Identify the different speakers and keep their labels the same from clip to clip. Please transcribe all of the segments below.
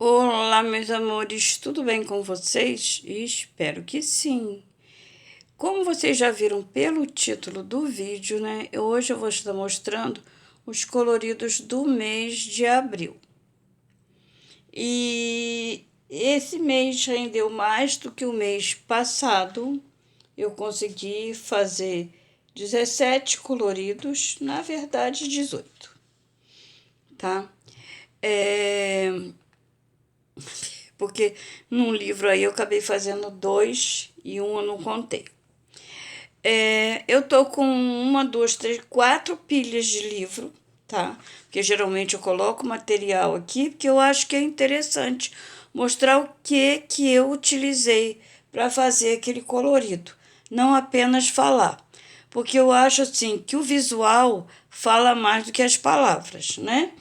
Speaker 1: Olá, meus amores, tudo bem com vocês? Espero que sim. Como vocês já viram pelo título do vídeo, né? Hoje eu vou estar mostrando os coloridos do mês de abril. E esse mês rendeu mais do que o mês passado. Eu consegui fazer 17 coloridos, na verdade 18, tá? Porque num livro aí eu acabei fazendo 2 e um eu não contei. Eu tô com 1, 2, 3, 4 pilhas de livro, tá? Porque geralmente eu coloco material aqui, porque eu acho que é interessante mostrar o que eu utilizei para fazer aquele colorido, não apenas falar. Porque eu acho assim que o visual fala mais do que as palavras, né?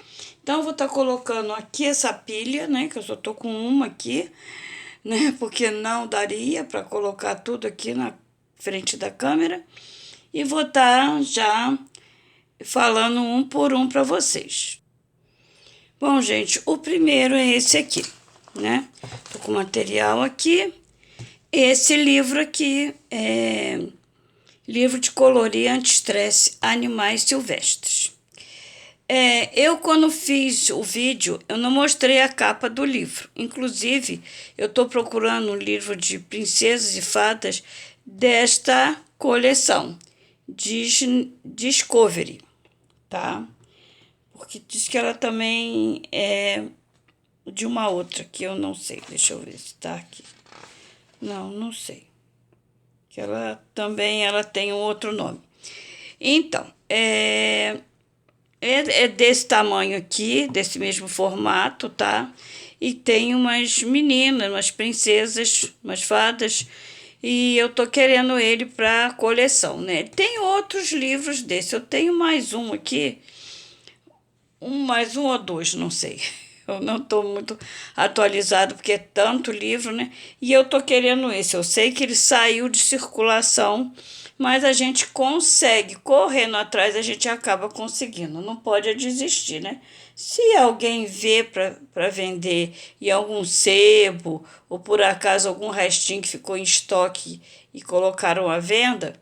Speaker 1: Então, eu vou estar colocando aqui essa pilha, né? Que eu só tô com uma aqui, né? Porque não daria para colocar tudo aqui na frente da câmera. E vou estar já falando um por um para vocês. Bom, gente, o primeiro é esse aqui, né? Tô com material aqui. Esse livro aqui é livro de colorir anti-estresse Animais Silvestres. Eu, quando fiz o vídeo, eu não mostrei a capa do livro. Inclusive, eu estou procurando um livro de princesas e fadas desta coleção, Discovery, tá? Porque diz que ela também é de uma outra, que eu não sei. Deixa eu ver se tá aqui. Não sei. Que ela também tem um outro nome. Então, é desse tamanho aqui, desse mesmo formato, tá? E tem umas meninas, umas princesas, umas fadas, e eu tô querendo ele para coleção, né? Tem outros livros desse, eu tenho mais um aqui, mais um ou dois, não sei. Eu não estou muito atualizado porque é tanto livro, né? E eu tô querendo esse. Eu sei que ele saiu de circulação, mas a gente consegue, correndo atrás, a gente acaba conseguindo. Não pode desistir, né? Se alguém vê para vender em algum sebo, ou por acaso algum restinho que ficou em estoque e colocaram à venda,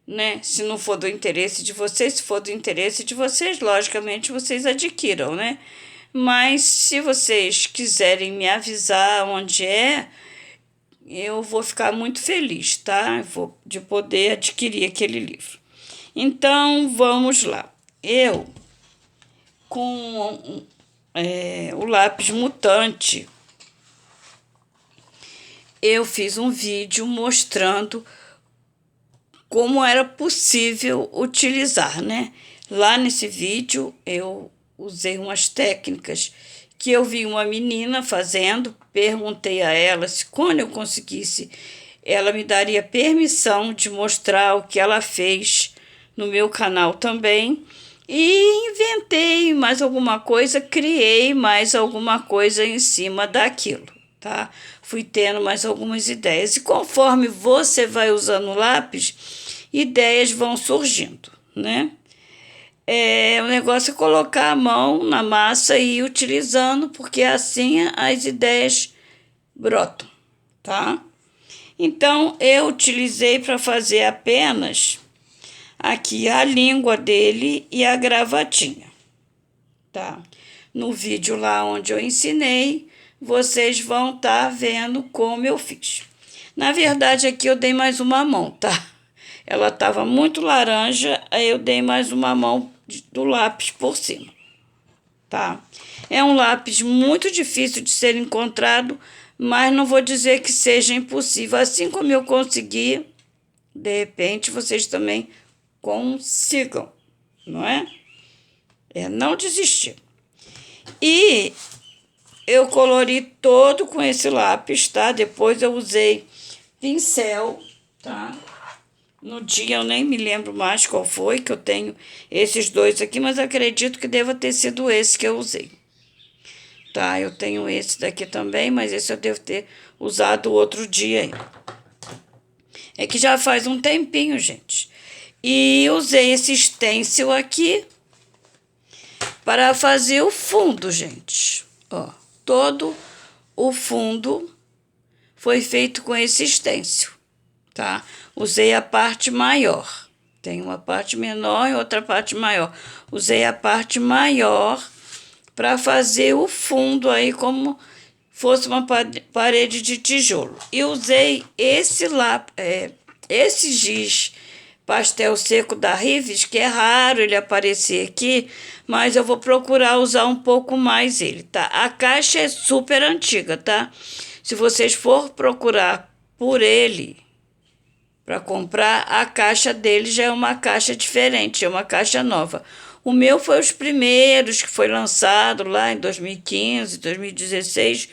Speaker 1: né? Se não for do interesse de vocês, se for do interesse de vocês, logicamente vocês adquiram, né? Mas se vocês quiserem me avisar onde é, eu vou ficar muito feliz, tá? De poder adquirir aquele livro. Então, vamos lá. Eu, com o lápis mutante, eu fiz um vídeo mostrando como era possível utilizar, né? Lá nesse vídeo eu usei umas técnicas que eu vi uma menina fazendo, perguntei a ela se quando eu conseguisse ela me daria permissão de mostrar o que ela fez no meu canal também. E inventei mais alguma coisa, criei mais alguma coisa em cima daquilo, tá? Fui tendo mais algumas ideias. E conforme você vai usando o lápis, ideias vão surgindo, né? O negócio é colocar a mão na massa e ir utilizando, porque assim as ideias brotam, tá? Então, eu utilizei para fazer apenas aqui a língua dele e a gravatinha, tá? No vídeo lá onde eu ensinei, vocês vão estar vendo como eu fiz. Na verdade, aqui eu dei mais uma mão, tá? Ela estava muito laranja, aí eu dei mais uma mão do lápis por cima, tá? É um lápis muito difícil de ser encontrado, mas não vou dizer que seja impossível. Assim como eu consegui, de repente vocês também consigam, não é? É não desistir. E eu colori todo com esse lápis, tá? Depois eu usei pincel, tá? No dia eu nem me lembro mais qual foi, que eu tenho esses dois aqui, mas acredito que deva ter sido esse que eu usei. Tá, eu tenho esse daqui também, mas esse eu devo ter usado outro dia aí. É que já faz um tempinho, gente. E usei esse stencil aqui para fazer o fundo, gente. Ó, todo o fundo foi feito com esse stencil, tá? Usei a parte maior. Tem uma parte menor e outra parte maior. Usei a parte maior para fazer o fundo aí como fosse uma parede de tijolo. E usei esse giz pastel seco da Rives, que é raro ele aparecer aqui, mas eu vou procurar usar um pouco mais ele, tá? A caixa é super antiga, tá? Se vocês for procurar por ele para comprar, a caixa dele já é uma caixa diferente, é uma caixa nova. O meu foi os primeiros, que foi lançado lá em 2015, 2016.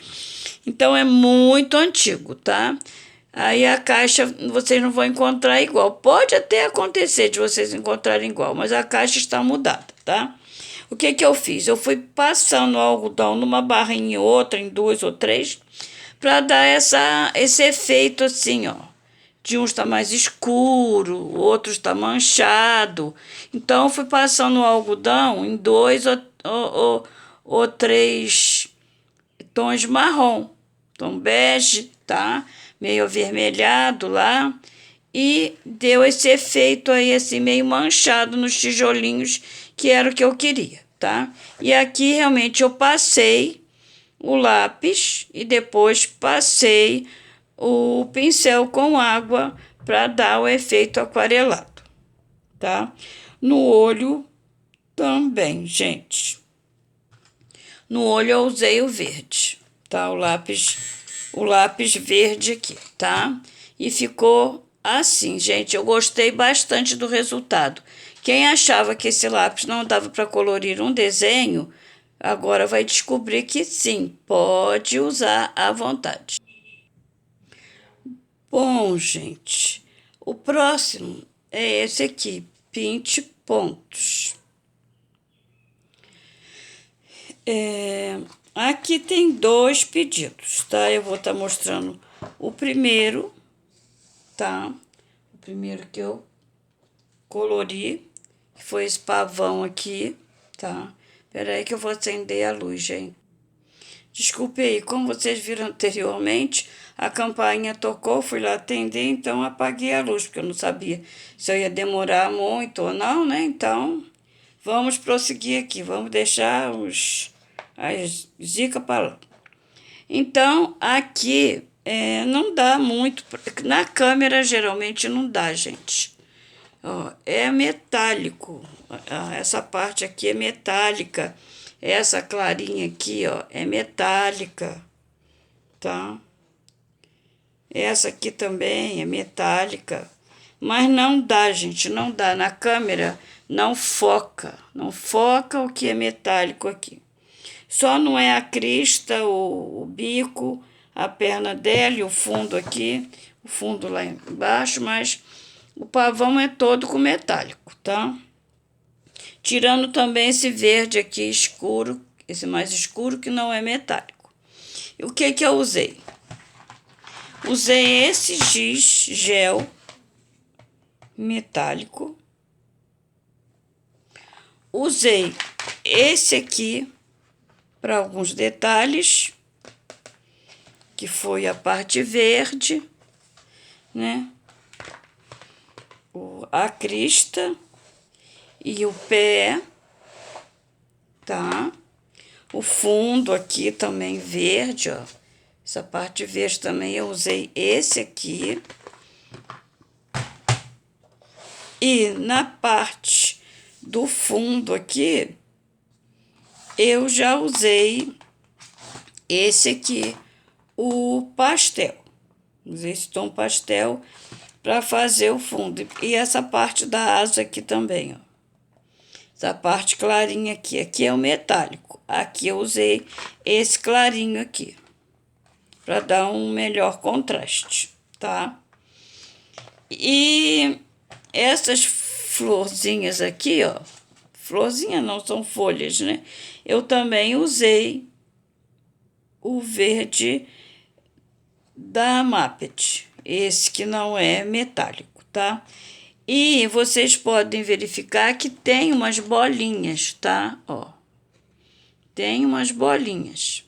Speaker 1: Então é muito antigo, tá? Aí a caixa vocês não vão encontrar igual. Pode até acontecer de vocês encontrarem igual, mas a caixa está mudada, tá? O que que eu fiz? Eu fui passando o algodão numa barrinha em outra, em duas ou três, para dar esse efeito assim, ó. De um está mais escuro, o outro está manchado. Então, eu fui passando o algodão em dois ou três tons marrom. Tom bege, tá? Meio avermelhado lá. E deu esse efeito aí, assim, meio manchado nos tijolinhos, que era o que eu queria, tá? E aqui, realmente, eu passei o lápis e depois passei o pincel com água para dar o efeito aquarelado, tá? No olho também, gente. No olho eu usei o verde, tá? O lápis verde aqui, tá? E ficou assim, gente. Eu gostei bastante do resultado. Quem achava que esse lápis não dava para colorir um desenho, agora vai descobrir que sim, pode usar à vontade. Bom, gente, o próximo é esse aqui, pinte pontos. Aqui tem dois pedidos, tá? Eu vou estar mostrando o primeiro, tá? O primeiro que eu colori, que foi esse pavão aqui, tá? Espera aí que eu vou acender a luz, gente. Desculpe aí, como vocês viram anteriormente, a campainha tocou, fui lá atender, então apaguei a luz, porque eu não sabia se eu ia demorar muito ou não, né? Então, vamos prosseguir aqui, vamos deixar as dicas para lá. Então, aqui não dá muito, na câmera geralmente não dá, gente. Ó, é metálico, essa parte aqui é metálica. Essa clarinha aqui, ó, é metálica, tá? Essa aqui também é metálica. Mas não dá, gente, não dá. Na câmera não foca. Não foca o que é metálico aqui. Só não é a crista, o bico, a perna dela e o fundo aqui. O fundo lá embaixo, mas o pavão é todo com metálico, tá? Tirando também esse verde aqui escuro, esse mais escuro que não é metálico. E o que que eu usei? Usei esse giz gel metálico. Usei esse aqui para alguns detalhes, que foi a parte verde, né? A crista e o pé, tá? O fundo aqui também verde, ó. Essa parte verde também eu usei esse aqui. E na parte do fundo aqui, eu já usei esse aqui, o pastel. Usei esse tom pastel para fazer o fundo. E essa parte da asa aqui também, ó. Essa parte clarinha aqui. Aqui é o metálico. Aqui eu usei esse clarinho aqui, para dar um melhor contraste, tá? E essas florzinhas aqui, ó. Florzinha não, são folhas, né? Eu também usei o verde da Mapet. Esse que não é metálico, tá? E vocês podem verificar que tem umas bolinhas, tá? Ó, tem umas bolinhas.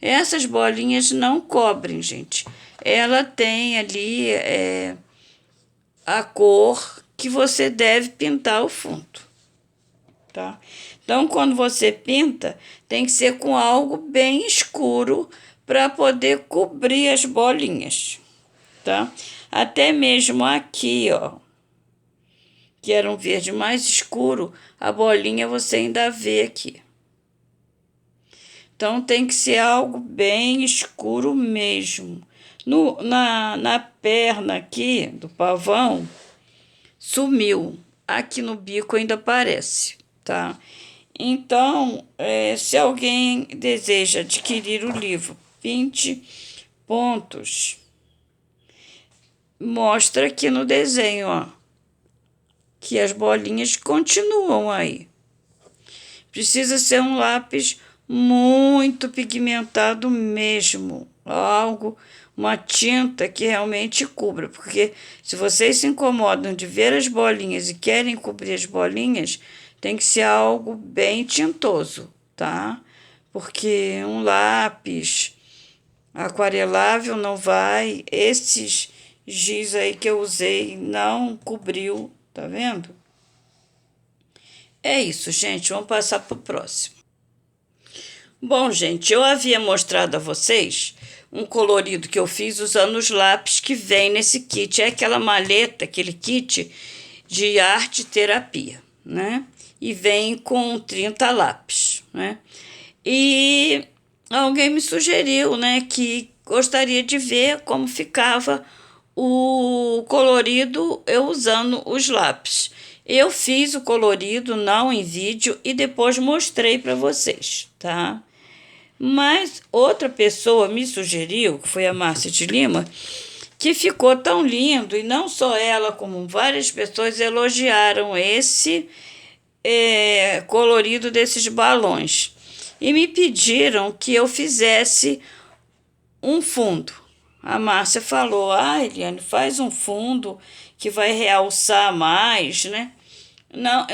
Speaker 1: Essas bolinhas não cobrem, gente. Ela tem ali a cor que você deve pintar o fundo, tá? Então, quando você pinta, tem que ser com algo bem escuro para poder cobrir as bolinhas, tá? Até mesmo aqui, ó, que era um verde mais escuro, a bolinha você ainda vê aqui. Então, tem que ser algo bem escuro mesmo. Na perna aqui do pavão, sumiu. Aqui no bico ainda aparece, tá? Então, se alguém deseja adquirir o livro 20 pontos, mostra aqui no desenho, ó, que as bolinhas continuam aí. Precisa ser um lápis muito pigmentado mesmo, uma tinta que realmente cubra, porque se vocês se incomodam de ver as bolinhas e querem cobrir as bolinhas, tem que ser algo bem tintoso, tá? Porque um lápis aquarelável não vai, esses giz aí que eu usei não cobriu, tá vendo? É isso, gente, vamos passar para o próximo. Bom, gente, eu havia mostrado a vocês um colorido que eu fiz usando os lápis que vem nesse kit. É aquela maleta, aquele kit de arte terapia, né? E vem com 30 lápis, né? E alguém me sugeriu, né, que gostaria de ver como ficava o colorido eu usando os lápis. Eu fiz o colorido não em vídeo e depois mostrei para vocês, tá? Mas outra pessoa me sugeriu, que foi a Márcia de Lima, que ficou tão lindo, e não só ela, como várias pessoas elogiaram esse colorido desses balões. E me pediram que eu fizesse um fundo. A Márcia falou, Eliane, faz um fundo que vai realçar mais, né?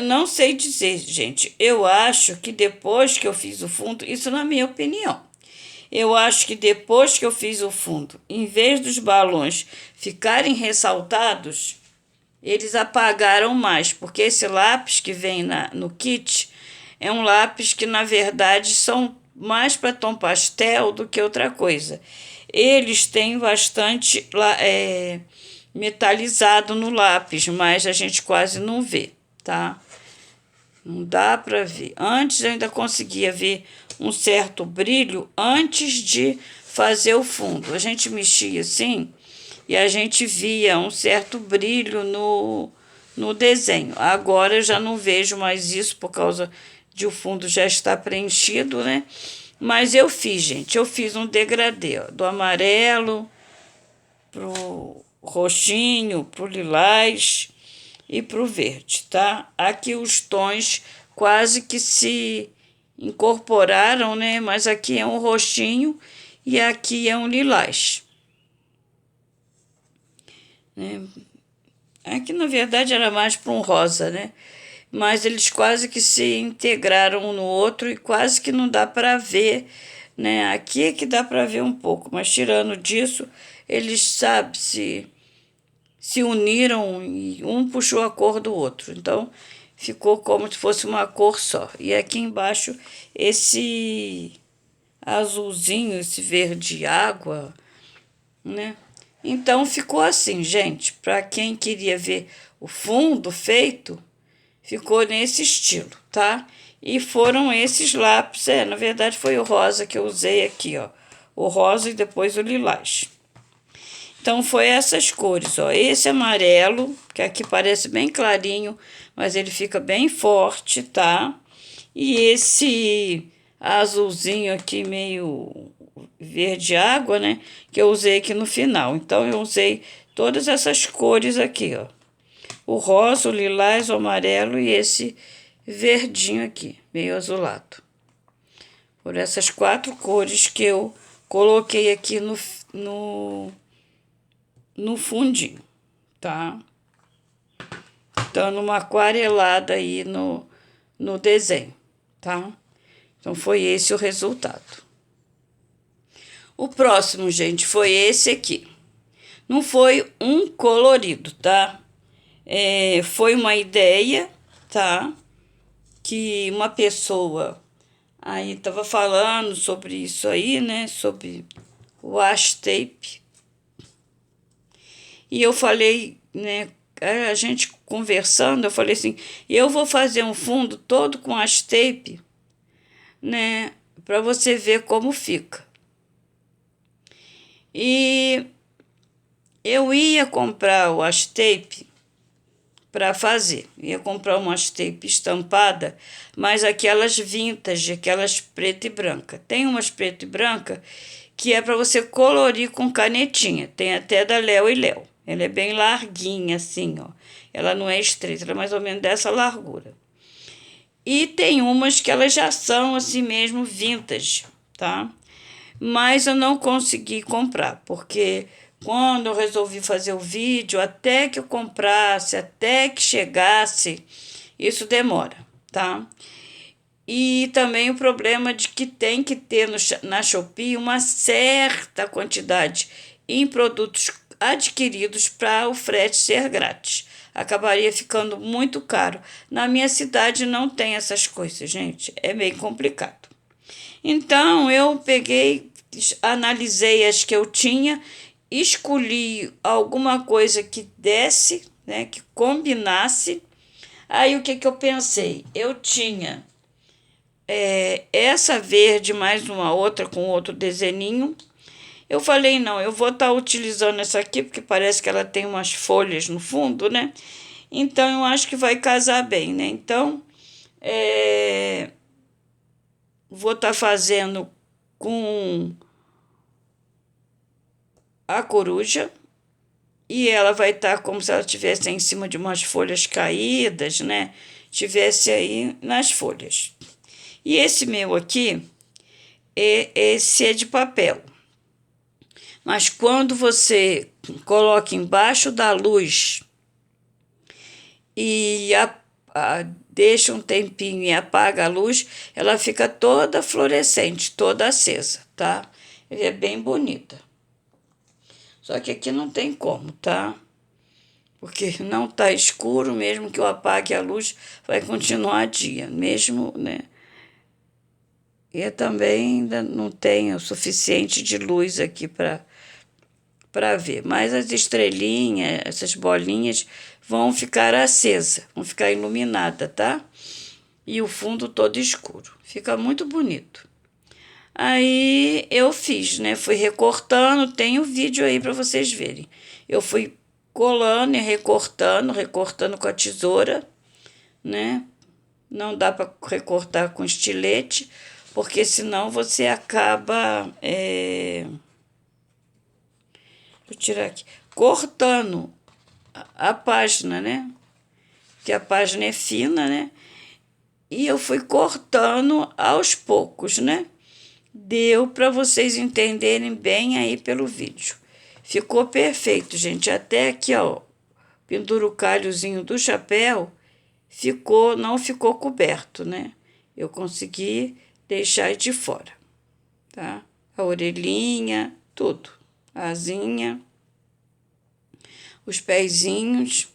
Speaker 1: Não sei dizer, gente. Eu acho que depois que eu fiz o fundo, isso na minha opinião, eu acho que depois que eu fiz o fundo, em vez dos balões ficarem ressaltados, eles apagaram mais, porque esse lápis que vem no kit é um lápis que, na verdade, são mais para tom pastel do que outra coisa. Eles têm bastante metalizado no lápis, mas a gente quase não vê, tá? Não dá para ver. Antes eu ainda conseguia ver um certo brilho antes de fazer o fundo. A gente mexia assim e a gente via um certo brilho no desenho. Agora eu já não vejo mais isso por causa de o fundo já estar preenchido, né? Mas eu fiz, gente. Eu fiz um degradê, ó, do amarelo pro roxinho, pro lilás e pro verde, tá? Aqui os tons quase que se incorporaram, né? Mas aqui é um roxinho e aqui é um lilás, né? Aqui, na verdade, era mais para um rosa, né? Mas eles quase que se integraram um no outro e quase que não dá para ver, né? Aqui é que dá para ver um pouco, mas tirando disso, eles, sabe, se uniram e um puxou a cor do outro. Então, ficou como se fosse uma cor só. E aqui embaixo, esse azulzinho, esse verde água, né? Então, ficou assim, gente. Para quem queria ver o fundo feito, ficou nesse estilo, tá? E foram esses lápis. Na verdade, foi o rosa que eu usei aqui, ó. O rosa e depois o lilás. Então, foi essas cores, ó. Esse amarelo, que aqui parece bem clarinho, mas ele fica bem forte, tá? E esse azulzinho aqui, meio verde água, né? Que eu usei aqui no final. Então, eu usei todas essas cores aqui, ó. O rosa, o lilás, o amarelo e esse verdinho aqui, meio azulado. Por essas 4 cores que eu coloquei aqui no fundinho, tá? Dando uma aquarelada aí no desenho, tá? Então, foi esse o resultado. O próximo, gente, foi esse aqui. Não foi um colorido, tá? Foi uma ideia, tá? Que uma pessoa aí estava falando sobre isso aí, né? Sobre o washi tape. E eu falei, né? A gente conversando, eu falei assim, eu vou fazer um fundo todo com washi tape, né? Para você ver como fica. E eu ia comprar o washi tape para fazer. Ia comprar uma washi tape estampada, mas aquelas vintage, aquelas preta e branca. Tem umas preta e branca que é para você colorir com canetinha. Tem até da Léo e Léo. Ela é bem larguinha assim, ó. Ela não é estreita, ela é mais ou menos dessa largura. E tem umas que elas já são assim mesmo vintage, tá? Mas eu não consegui comprar, porque quando eu resolvi fazer o vídeo, até que eu comprasse, até que chegasse, isso demora, tá? E também o problema de que tem que ter na Shopee uma certa quantidade em produtos adquiridos para o frete ser grátis. Acabaria ficando muito caro. Na minha cidade não tem essas coisas, gente. É meio complicado. Então eu peguei, analisei as que eu tinha, escolhi alguma coisa que desse, né, que combinasse. Aí o que eu pensei? Eu tinha essa verde mais uma outra com outro desenhinho. Eu falei, não, eu vou estar utilizando essa aqui, porque parece que ela tem umas folhas no fundo, né? Então, eu acho que vai casar bem, né? Então, vou estar fazendo com a coruja e ela vai estar como se ela estivesse em cima de umas folhas caídas, né? Tivesse aí nas folhas. E esse meu aqui, esse é de papel. Mas quando você coloca embaixo da luz e deixa um tempinho e apaga a luz, ela fica toda fluorescente, toda acesa, tá? É bem bonita. Só que aqui não tem como, tá? Porque não tá escuro, mesmo que eu apague a luz, vai continuar dia, mesmo, né? E também ainda não tem o suficiente de luz aqui para ver. Mas as estrelinhas, essas bolinhas, vão ficar acesas, vão ficar iluminadas, tá? E o fundo todo escuro. Fica muito bonito. Aí eu fiz, né? Fui recortando, tem o vídeo aí para vocês verem. Eu fui colando e recortando com a tesoura, né? Não dá para recortar com estilete, porque senão você acaba. Deixa eu tirar aqui. Cortando a página, né? Que a página é fina, né? E eu fui cortando aos poucos, né? Deu para vocês entenderem bem aí pelo vídeo. Ficou perfeito, gente. Até aqui, ó, pendura o calhozinho do chapéu, não ficou coberto, né? Eu consegui deixar de fora, tá? A orelhinha, tudo. A asinha, os pezinhos.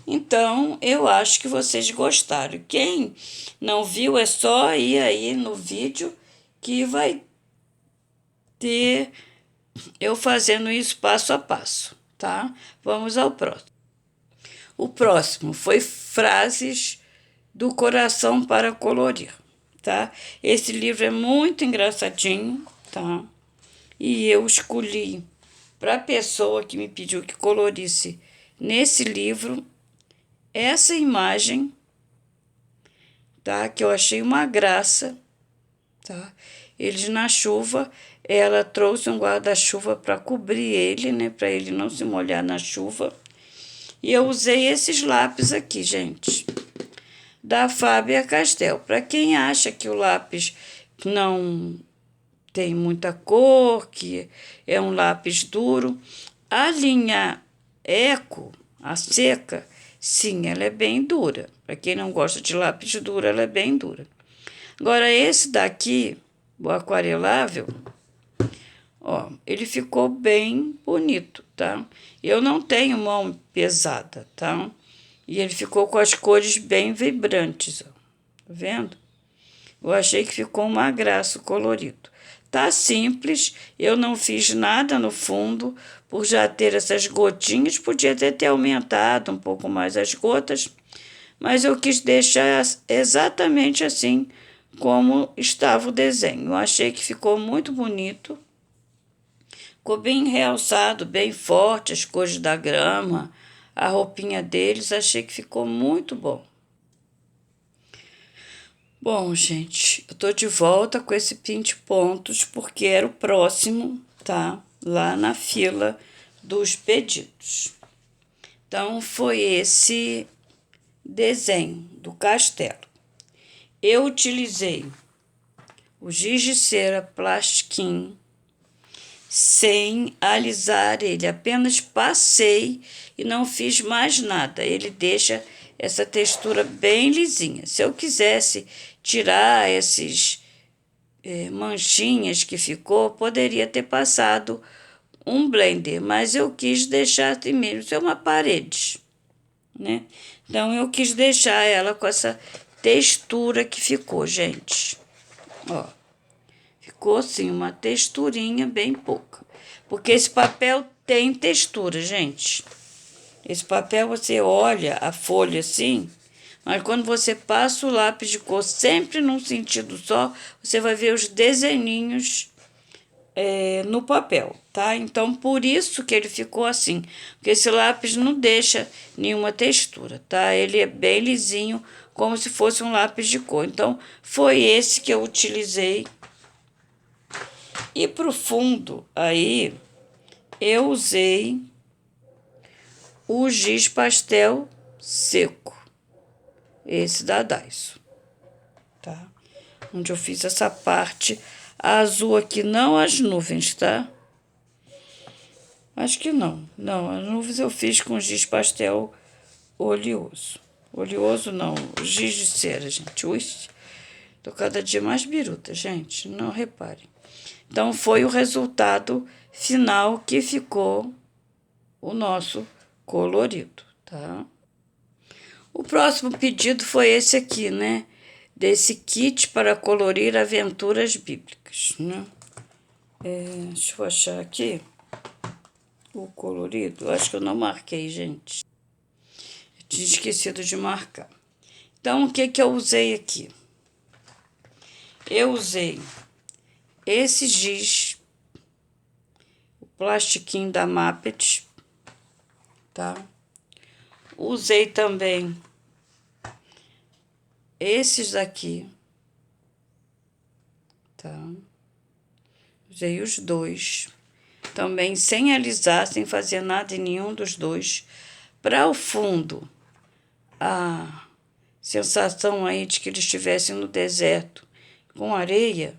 Speaker 1: Então, eu acho que vocês gostaram. Quem não viu, é só ir aí no vídeo que vai ter eu fazendo isso passo a passo, tá? Vamos ao próximo. O próximo foi frases do coração para colorir, tá? Esse livro é muito engraçadinho, tá? E eu escolhi para a pessoa que me pediu que colorisse nesse livro essa imagem, tá? Que eu achei uma graça, tá? Eles na chuva, ela trouxe um guarda-chuva para cobrir ele, né? Para ele não se molhar na chuva. E eu usei esses lápis aqui, gente, da Faber-Castell. Para quem acha que o lápis não tem muita cor, que é um lápis duro, a linha Eco, a seca, sim, ela é bem dura. Para quem não gosta de lápis duro, ela é bem dura. Agora, esse daqui, o aquarelável, Ó, ele ficou bem bonito, tá? Eu não tenho mão pesada, tá? E ele ficou com as cores bem vibrantes, ó. Tá vendo? Eu achei que ficou uma graça o colorido. Tá simples, eu não fiz nada no fundo, por já ter essas gotinhas, podia até ter aumentado um pouco mais as gotas, mas eu quis deixar exatamente assim como estava o desenho. Eu achei que ficou muito bonito, ficou bem realçado, bem forte as cores da grama, a roupinha deles, achei que ficou muito bom. Bom, gente, eu tô de volta com esse pinte pontos porque era o próximo, tá? Lá na fila dos pedidos. Então, foi esse desenho do castelo. Eu utilizei o giz de cera plastiquinho sem alisar ele, apenas passei e não fiz mais nada. Ele deixa essa textura bem lisinha. Se eu quisesse tirar esses manchinhas que ficou, poderia ter passado um blender, mas eu quis deixar assim mesmo, isso é uma parede, né? Então eu quis deixar ela com essa textura que ficou, gente. Ó, ficou assim uma texturinha bem pouca, porque esse papel tem textura, gente. Esse papel você olha a folha assim, mas quando você passa o lápis de cor sempre num sentido só, você vai ver os desenhinhos no papel, tá? Então, por isso que ele ficou assim, porque esse lápis não deixa nenhuma textura, tá? Ele é bem lisinho, como se fosse um lápis de cor. Então, foi esse que eu utilizei. E pro fundo, aí, eu usei o giz pastel seco, esse da Daiso, tá? Onde eu fiz essa parte azul aqui, não as nuvens, tá? Acho que não. Não, as nuvens eu fiz com giz pastel oleoso. Oleoso não, giz de cera, gente. Ui, tô cada dia mais biruta, gente. Não reparem. Então, foi o resultado final que ficou o nosso colorido, tá? O próximo pedido foi esse aqui, né? Desse kit para colorir aventuras bíblicas, né? Deixa eu achar aqui o colorido. Acho que eu não marquei, gente. Eu tinha esquecido de marcar. Então, o que que eu usei aqui? Eu usei esse giz, o plastiquinho da Mappet, tá? Usei também esses daqui, tá? Usei os dois. Também sem alisar, sem fazer nada em nenhum dos dois. Para o fundo, a sensação aí de que eles estivessem no deserto com areia,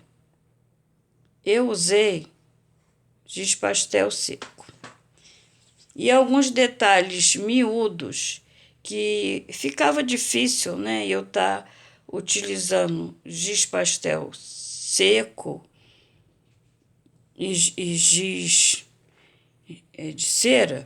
Speaker 1: eu usei giz pastel seco. E alguns detalhes miúdos que ficava difícil, né? Eu estar utilizando giz pastel seco e giz de cera.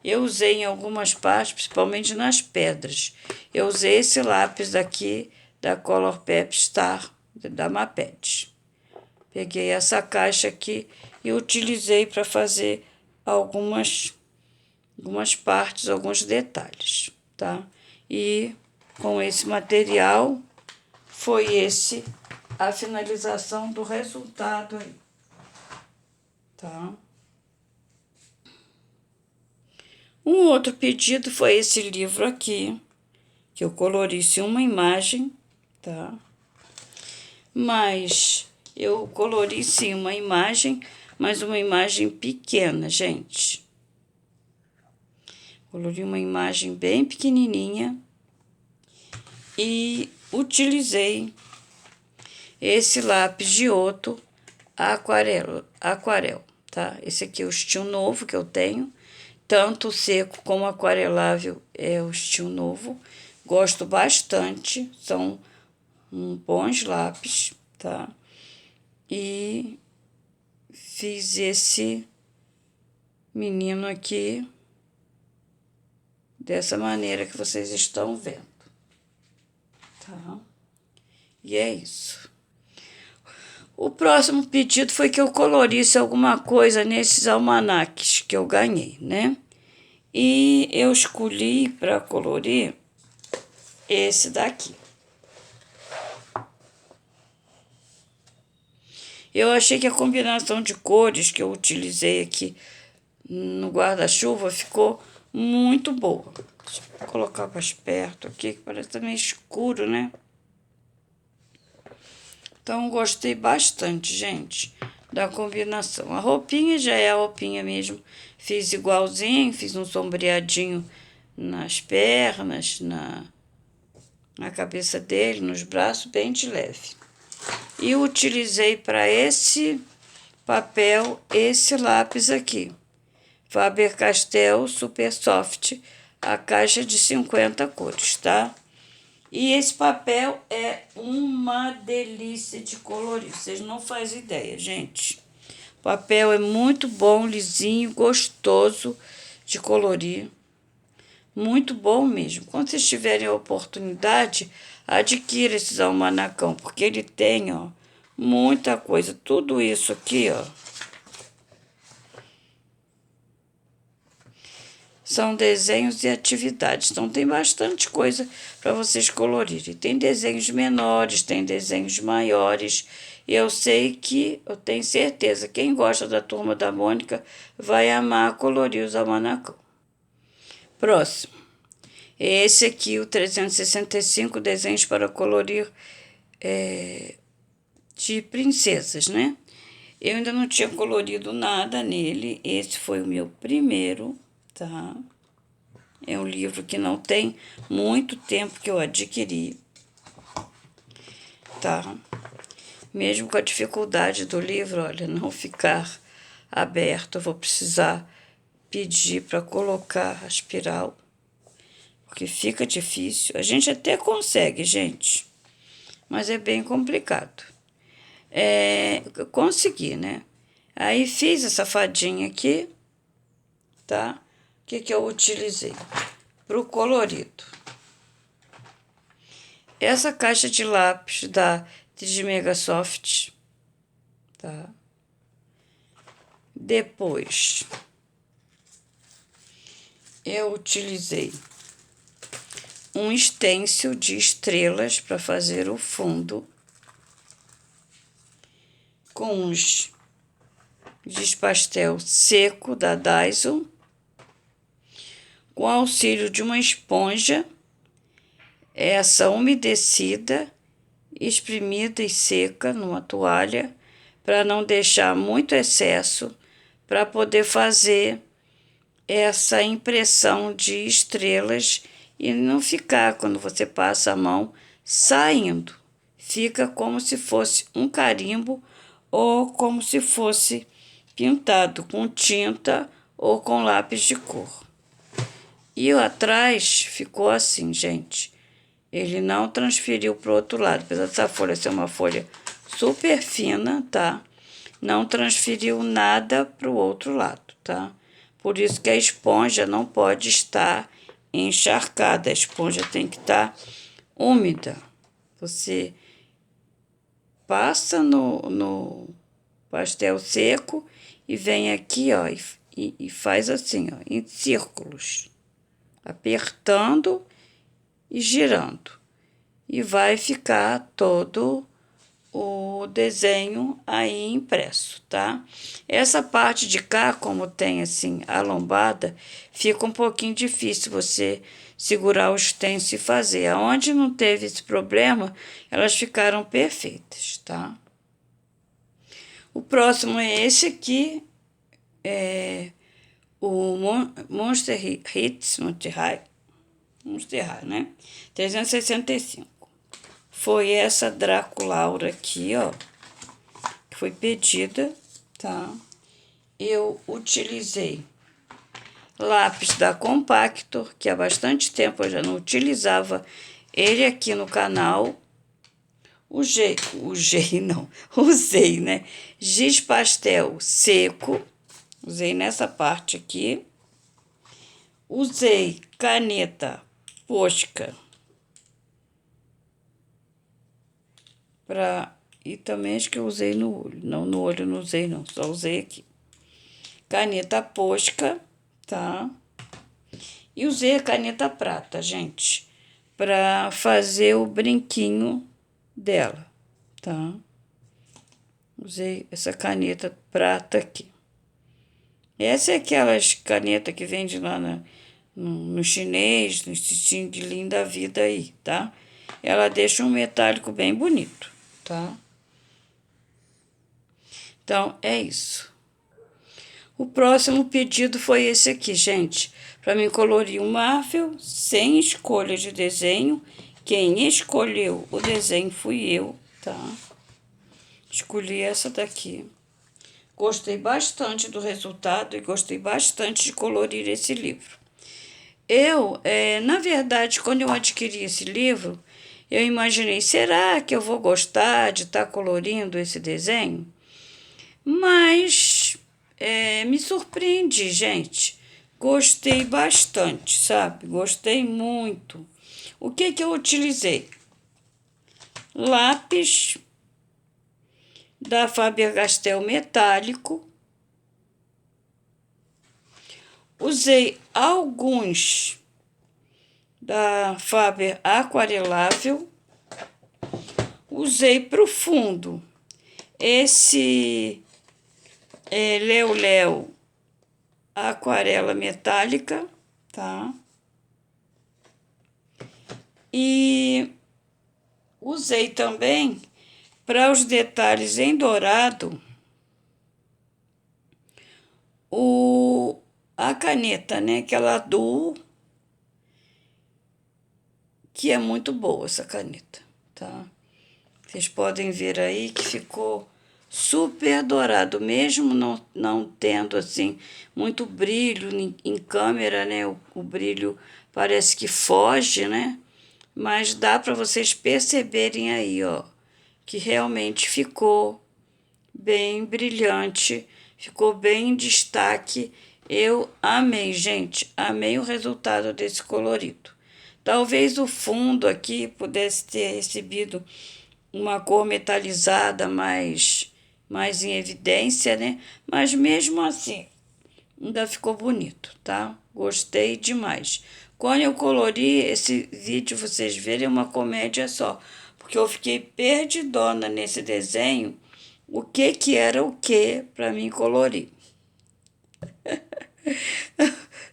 Speaker 1: Eu usei em algumas partes, principalmente nas pedras. Eu usei esse lápis aqui da Color Pep Star, da Mapet. Peguei essa caixa aqui e utilizei para fazer algumas partes, alguns detalhes, tá? E com esse material foi esse a finalização do resultado aí, tá? Um outro pedido foi esse livro aqui, que eu colorisse uma imagem, tá? Mas eu colori sim uma imagem, mas uma imagem pequena, gente. Colori uma imagem bem pequenininha e utilizei esse lápis de Otto aquarel, tá? Esse aqui é o estilo novo que eu tenho, tanto seco como aquarelável é o estilo novo. Gosto bastante, são bons lápis, tá? E fiz esse menino aqui dessa maneira que vocês estão vendo, tá? E é isso. O próximo pedido foi que eu colorisse alguma coisa nesses almanaques que eu ganhei, né? E eu escolhi para colorir esse daqui. Eu achei que a combinação de cores que eu utilizei aqui no guarda-chuva ficou muito boa. Deixa eu colocar mais perto aqui, que parece meio escuro, né? Então, gostei bastante, gente, da combinação. A roupinha já é a roupinha mesmo. Fiz igualzinho, fiz um sombreadinho nas pernas, na cabeça dele, nos braços, bem de leve. E utilizei para esse papel esse lápis aqui, Faber-Castell Super Soft, a caixa de 50 cores, tá? E esse papel é uma delícia de colorir, vocês não fazem ideia, gente. O papel é muito bom, lisinho, gostoso de colorir. Muito bom mesmo. Quando vocês tiverem a oportunidade, adquira esses almanacão, porque ele tem, ó, muita coisa. Tudo isso aqui, ó, são desenhos e atividades. Então, tem bastante coisa para vocês colorirem. Tem desenhos menores, tem desenhos maiores. E eu tenho certeza, quem gosta da Turma da Mônica vai amar colorir os almanacão. Próximo. Esse aqui, o 365 desenhos para colorir de princesas, né? Eu ainda não tinha colorido nada nele. Esse foi o meu primeiro, tá? É um livro que não tem muito tempo que eu adquiri, tá? Mesmo com a dificuldade do livro, olha, não ficar aberto, eu vou precisar pedir para colocar a espiral, porque fica difícil. A gente até consegue, gente, mas é bem complicado. Eu consegui, né? Aí fiz essa fadinha aqui, tá? O que eu utilizei? Para o colorido. Essa caixa de lápis da Mega Soft, tá? Depois, eu utilizei um stencil de estrelas para fazer o fundo, com uns giz pastel seco da Dyson, com auxílio de uma esponja, essa umedecida, espremida e seca numa toalha, para não deixar muito excesso, para poder fazer essa impressão de estrelas e não ficar, quando você passa a mão, saindo. Fica como se fosse um carimbo ou como se fosse pintado com tinta ou com lápis de cor. E o atrás ficou assim, gente. Ele não transferiu para o outro lado. Apesar dessa folha ser uma folha super fina, tá? Não transferiu nada para o outro lado, tá? Por isso que a esponja não pode estar encharcada. A esponja tem que estar úmida. Você passa no pastel seco e vem aqui, ó, e faz assim, ó, em círculos, apertando e girando. E vai ficar todo o desenho aí impresso, tá? Essa parte de cá, como tem assim a lombada, fica um pouquinho difícil você segurar o stencil e fazer. Aonde não teve esse problema, elas ficaram perfeitas, tá? O próximo é esse aqui, o Monster High, né? 365. Foi essa Draculaura aqui, ó, que foi pedida, tá? Eu utilizei lápis da Compactor, que há bastante tempo eu já não utilizava ele aqui no canal. Usei, né? Giz pastel seco, usei nessa parte aqui. Usei caneta Posca e também acho que eu usei no olho. Não, no olho não usei não, só usei aqui. Caneta Posca, tá? E usei a caneta prata, gente, para fazer o brinquinho dela, tá? Usei essa caneta prata aqui. Essa é aquelas canetas que vende lá no chinês, no Xing Ling da vida aí, tá? Ela deixa um metálico bem bonito, tá? Então, é isso. O próximo pedido foi esse aqui, gente. Para mim colorir um Marvel sem escolha de desenho. Quem escolheu o desenho fui eu, tá? Escolhi essa daqui. Gostei bastante do resultado e gostei bastante de colorir esse livro. Na verdade, quando eu adquiri esse livro, eu imaginei, será que eu vou gostar de estar colorindo esse desenho? Mas me surpreendi, gente. Gostei bastante, sabe? Gostei muito. O que eu utilizei? Lápis da Faber-Castell metálico. Usei alguns da Faber aquarelável. Usei para o fundo esse Léo Léo aquarela metálica, tá? E usei também para os detalhes em dourado a caneta, né? Aquela Duo, que é muito boa essa caneta, tá? Vocês podem ver aí que ficou super dourado, mesmo não tendo assim muito brilho em câmera, né? O brilho parece que foge, né? Mas dá para vocês perceberem aí, ó, que realmente ficou bem brilhante, ficou bem em destaque. Eu amei, gente, amei o resultado desse colorido. Talvez o fundo aqui pudesse ter recebido uma cor metalizada mais em evidência, né? Mas mesmo assim, ainda ficou bonito, tá? Gostei demais. Quando eu colori esse vídeo, vocês verem, é uma comédia só, porque eu fiquei perdidona nesse desenho, o que era o que para mim colorir.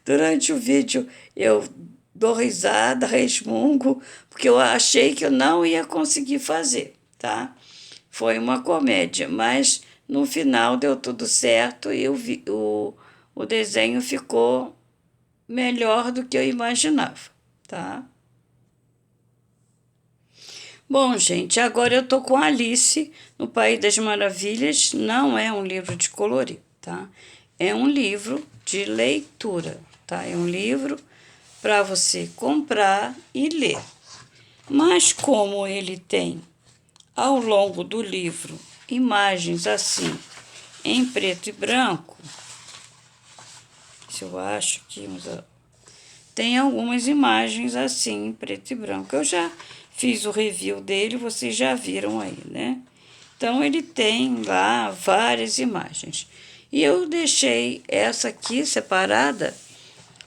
Speaker 1: Durante o vídeo eu dou risada, resmungo, porque eu achei que eu não ia conseguir fazer, tá? Foi uma comédia, mas no final deu tudo certo e o desenho ficou melhor do que eu imaginava, tá? Bom, gente, agora eu tô com Alice no País das Maravilhas. Não é um livro de colorir, tá? É um livro de leitura, tá? É um livro para você comprar e ler. Mas como ele tem ao longo do livro imagens assim em preto e branco, se eu acho que tem algumas imagens assim em preto e branco. Eu já fiz o review dele, vocês já viram aí, né? Então ele tem lá várias imagens. E eu deixei essa aqui separada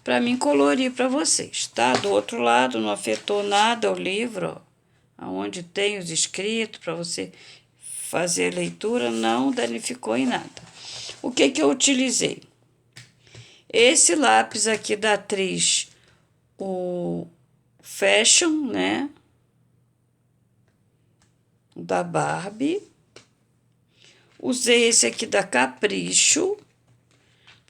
Speaker 1: para mim colorir para vocês, tá? Do outro lado não afetou nada o livro, ó, onde tem os escritos para você fazer a leitura, não danificou em nada. O que eu utilizei? Esse lápis aqui da atriz, o Fashion, né? Da Barbie. Usei esse aqui da Capricho,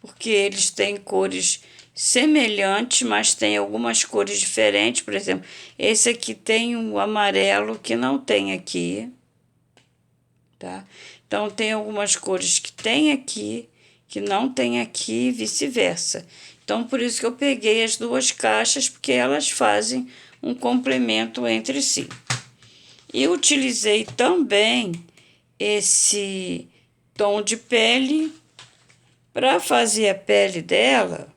Speaker 1: porque eles têm cores semelhantes, mas tem algumas cores diferentes. Por exemplo, esse aqui tem um amarelo que não tem aqui, tá? Então, tem algumas cores que tem aqui, que não tem aqui, e vice-versa. Então, por isso que eu peguei as duas caixas, porque elas fazem um complemento entre si. E utilizei também esse tom de pele para fazer a pele dela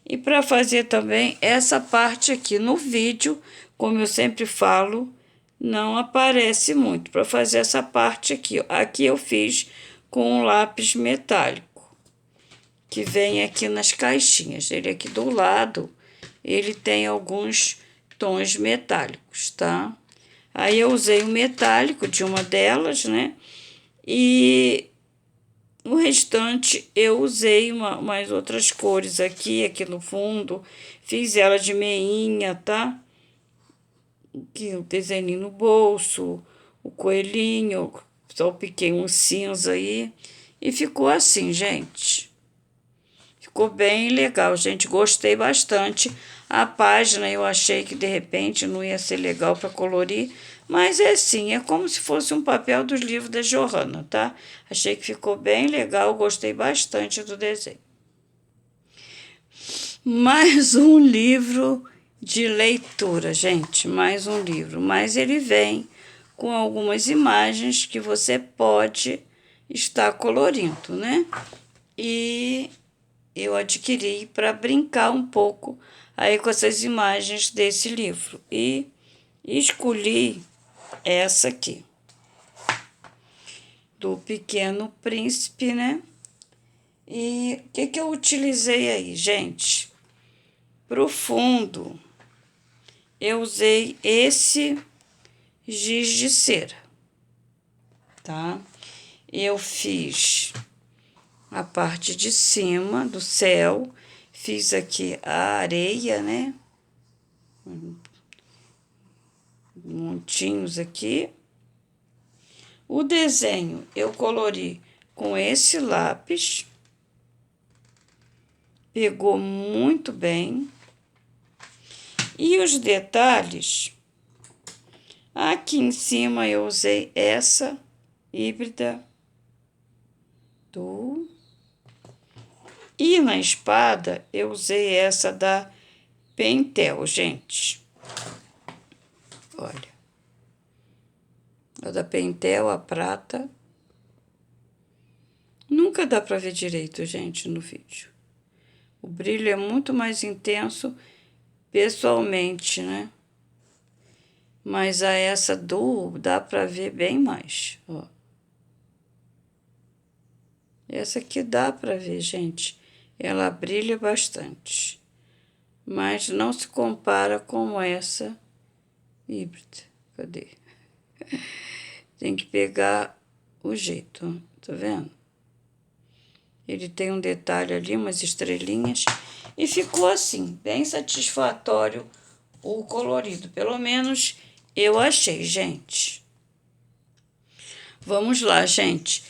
Speaker 1: e para fazer também essa parte aqui. No vídeo, como eu sempre falo, não aparece muito. Para fazer essa parte aqui, ó. Aqui eu fiz com um lápis metálico, que vem aqui nas caixinhas. Ele aqui do lado, ele tem alguns tons metálicos, tá? Aí eu usei o metálico de uma delas, né? E o restante eu usei umas outras cores aqui no fundo. Fiz ela de meinha, tá? Aqui o desenho no bolso, o coelhinho, só piquei um cinza aí. E ficou assim, gente. Ficou bem legal, gente. Gostei bastante. A página eu achei que de repente não ia ser legal para colorir, mas é assim, é como se fosse um papel dos livros da Johanna, tá? Achei que ficou bem legal, gostei bastante do desenho. Mais um livro de leitura, gente, mais um livro, mas ele vem com algumas imagens que você pode estar colorindo, né? E eu adquiri para brincar um pouco aí com essas imagens desse livro. E escolhi essa aqui, do Pequeno Príncipe, né? E o que eu utilizei aí, gente? Pro fundo, eu usei esse giz de cera, tá? Eu fiz a parte de cima do céu, fiz aqui a areia, né? Montinhos aqui. O desenho eu colori com esse lápis, pegou muito bem. E os detalhes, aqui em cima eu usei essa híbrida do... E na espada eu usei essa da Pentel, gente. Olha. A da Pentel, a prata. Nunca dá para ver direito, gente, no vídeo. O brilho é muito mais intenso pessoalmente, né? Mas a essa do dá para ver bem mais, ó. Essa aqui dá para ver, gente. Ela brilha bastante. Mas não se compara com essa híbrida. Cadê? Tem que pegar o jeito, ó. Tá vendo? Ele tem um detalhe ali, umas estrelinhas. E ficou assim, bem satisfatório o colorido. Pelo menos eu achei, gente. Vamos lá, gente.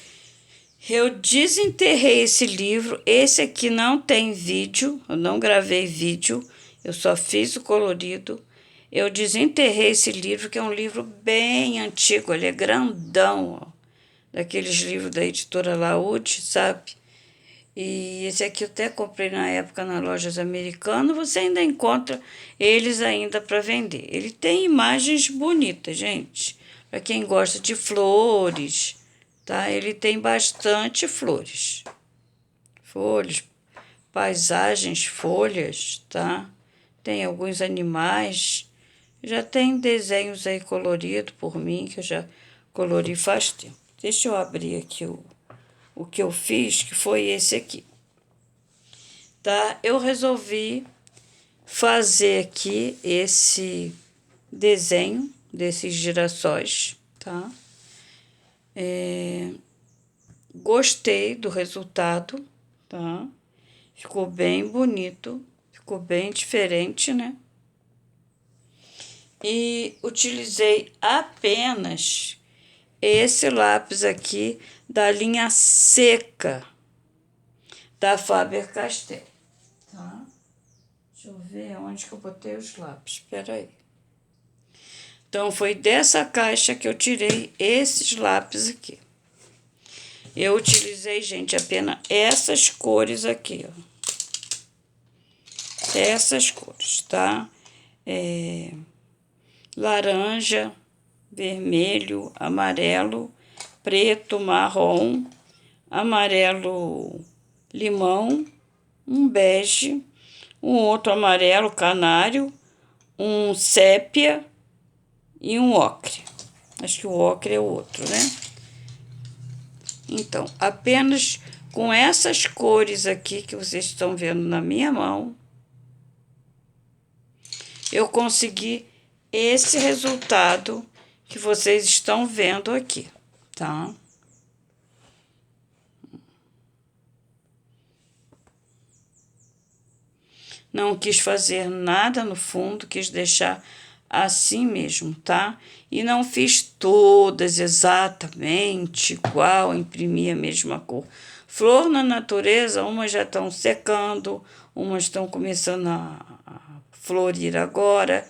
Speaker 1: Eu desenterrei esse livro. Esse aqui não tem vídeo. Eu não gravei vídeo. Eu só fiz o colorido. Eu desenterrei esse livro, que é um livro bem antigo. Ele é grandão, ó. Daqueles livros da editora Laúde, sabe? E esse aqui eu até comprei na época nas lojas americanas. Você ainda encontra eles ainda para vender. Ele tem imagens bonitas, gente. Para quem gosta de flores, tá? Ele tem bastante flores. Folhas, paisagens, folhas, tá? Tem alguns animais. Já tem desenhos aí coloridos por mim, que eu já colori faz tempo. Deixa eu abrir aqui o que eu fiz, que foi esse aqui, tá? Eu resolvi fazer aqui esse desenho desses girassóis, tá? Gostei do resultado, tá? Ficou bem bonito, ficou bem diferente, né? E utilizei apenas esse lápis aqui da linha seca da Faber-Castell, tá? Deixa eu ver onde que eu botei os lápis, espera aí. Então, foi dessa caixa que eu tirei esses lápis aqui. Eu utilizei, gente, apenas essas cores aqui, ó. Essas cores, tá? Laranja, vermelho, amarelo, preto, marrom, amarelo limão, um bege, um outro amarelo canário, um sépia e um ocre. Acho que o ocre é o outro, né? Então, apenas com essas cores aqui que vocês estão vendo na minha mão, eu consegui esse resultado que vocês estão vendo aqui, tá? Não quis fazer nada no fundo, quis deixar assim mesmo, tá? E não fiz todas exatamente igual, imprimi a mesma cor. Flor na natureza, umas já estão secando, umas estão começando a florir agora.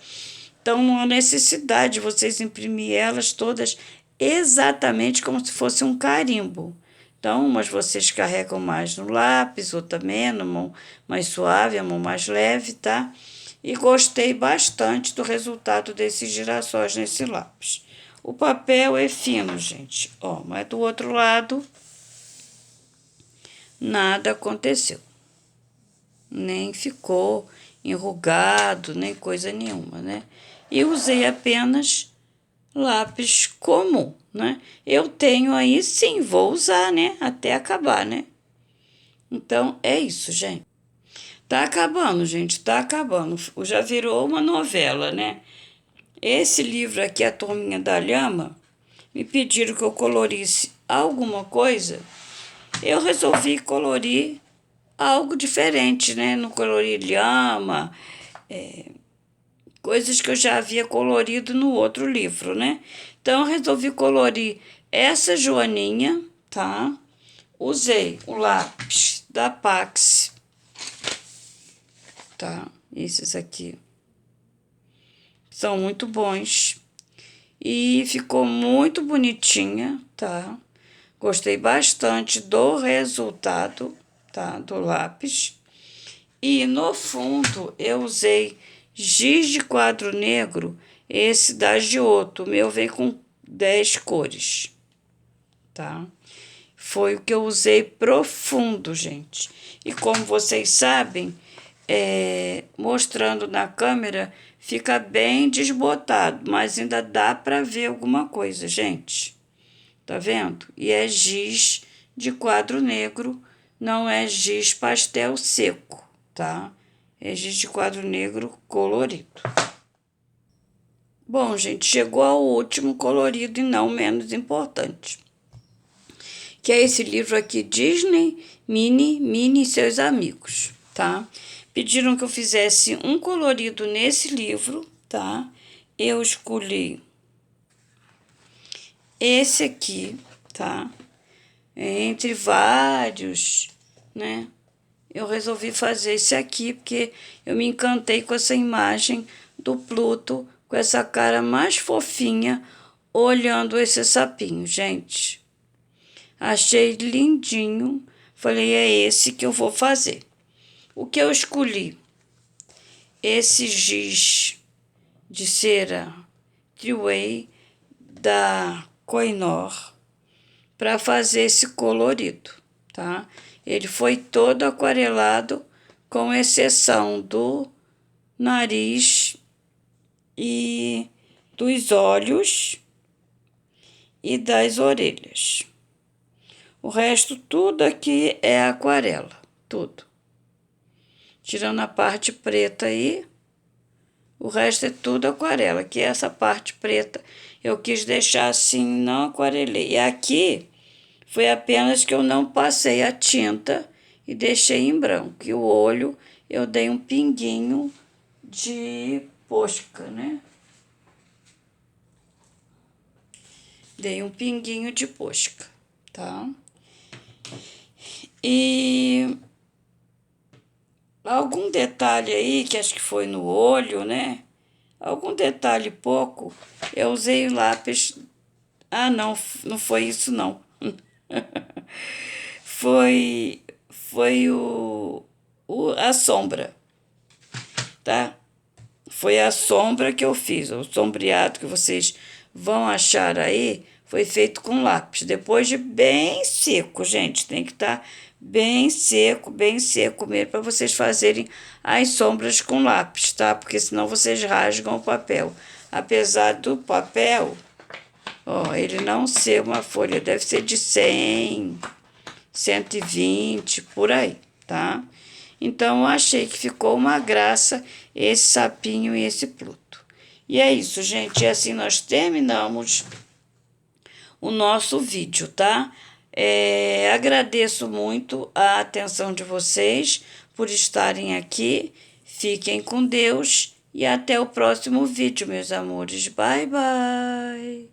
Speaker 1: Então, não há necessidade de vocês imprimir elas todas exatamente como se fosse um carimbo. Então, umas vocês carregam mais no lápis, outra menos, a mão mais suave, a mão mais leve, tá? E gostei bastante do resultado desses girassóis nesse lápis. O papel é fino, gente, ó, mas do outro lado, nada aconteceu. Nem ficou enrugado, nem coisa nenhuma, né? E usei apenas lápis comum, né? Eu tenho aí, sim, vou usar, né? Até acabar, né? Então, é isso, gente. Tá acabando, gente, tá acabando. Já virou uma novela, né? Esse livro aqui, A Turminha da Lhama, me pediram que eu colorisse alguma coisa. Eu resolvi colorir algo diferente, né? Não colori lhama, coisas que eu já havia colorido no outro livro, né? Então, eu resolvi colorir essa joaninha, tá? Usei o lápis da Pax, tá? Esses aqui são muito bons. E ficou muito bonitinha, tá? Gostei bastante do resultado, tá? Do lápis. E no fundo eu usei giz de quadro negro, esse da Giotto. O meu vem com 10 cores, tá? Foi o que eu usei profundo, gente. E como vocês sabem, mostrando na câmera, fica bem desbotado, mas ainda dá para ver alguma coisa, gente. Tá vendo? E é giz de quadro negro, não é giz pastel seco, tá? É giz de quadro negro colorido. Bom, gente, chegou ao último colorido e não menos importante, que é esse livro aqui, Disney, Minnie e seus amigos, tá? Pediram que eu fizesse um colorido nesse livro, tá? Eu escolhi esse aqui, tá? Entre vários, né? Eu resolvi fazer esse aqui porque eu me encantei com essa imagem do Pluto, com essa cara mais fofinha, olhando esse sapinho, gente. Achei lindinho. Falei, é esse que eu vou fazer. O que eu escolhi? Esse giz de cera Triway da Koh-i-Noor para fazer esse colorido, tá? Ele foi todo aquarelado, com exceção do nariz e dos olhos e das orelhas. O resto tudo aqui é aquarela, tudo. Tirando a parte preta aí, o resto é tudo aquarela, que essa parte preta eu quis deixar assim, não aquarelei. E aqui foi apenas que eu não passei a tinta e deixei em branco. E o olho eu dei um pinguinho de posca, né? Dei um pinguinho de posca, tá? E algum detalhe aí, que acho que foi no olho, né? Algum detalhe pouco, eu usei lápis. Ah, não, não foi isso, não. Foi a sombra, tá? Foi a sombra que eu fiz, o sombreado que vocês vão achar aí, foi feito com lápis. Depois de bem seco, gente. Tem que estar bem seco mesmo para vocês fazerem as sombras com lápis, tá? Porque senão vocês rasgam o papel. Apesar do papel, ó, ele não ser uma folha, deve ser de 100, 120, por aí, tá? Então, eu achei que ficou uma graça esse sapinho e esse Pluto. E é isso, gente. E assim nós terminamos o nosso vídeo, tá? Agradeço muito a atenção de vocês por estarem aqui. Fiquem com Deus e até o próximo vídeo, meus amores. Bye, bye!